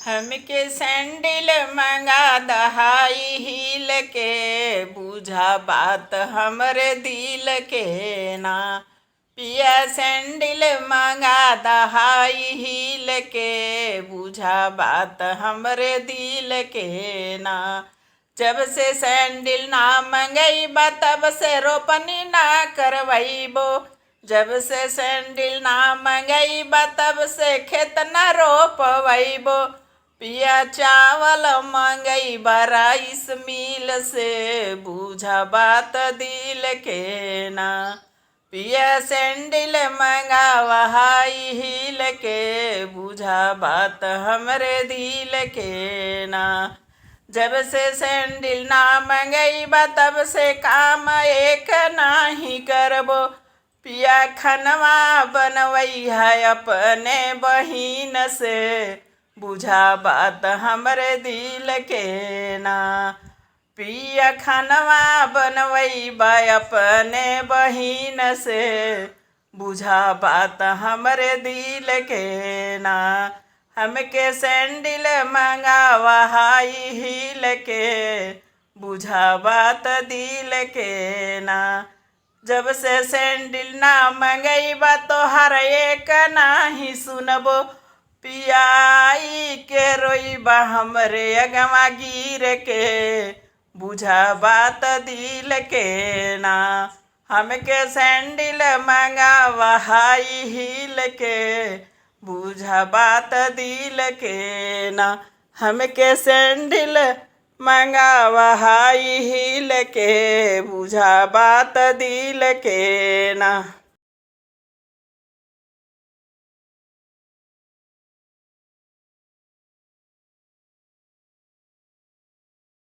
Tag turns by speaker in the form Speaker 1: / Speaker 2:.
Speaker 1: हमके सैंडल मंगा दहाई हील के, बुझा बात हमरे दिल के ना। पिया सैंडल मंगा दहाई हील के, बुझा बात हमरे दिल के ना। जब से सैंडल ना मंगईबा तब से रोपनी ना करवैबो। जब से सैंडल ना मंगईबा तब से खेत ना रोपवैबो। पिया चावल मंगईबा राइस मिल से, बुझा बात दिल के ना। पिया सैंडल मंगावा हाई हील के, बुझा बात हमरे दिल के ना। जब से सैंडल ना मंगईबा तब से काम एक नाही करबो। पिया खनवा बनवई है अपने बहिन से, बुझा बात हमरे दिल के ना। पिया खनवा बनवई बा अपने बहिन से, बुझा बात हमरे दिल के ना। हमके सैंडल मंगावा हाई हील के, बुझा बात दिल के ना। जब से सैंडल ना मंगईबा तो हर एक नाही सुनबो। पियाई के रोईबा हमरे अगवा गिर के, बुझा बात दिल के ना। हमके सैंडल मंगावा हाई हील के, बुझा बात दिल के ना। हमके सैंडल मंगावा हाई हील के, बुझा बात दिल के ना।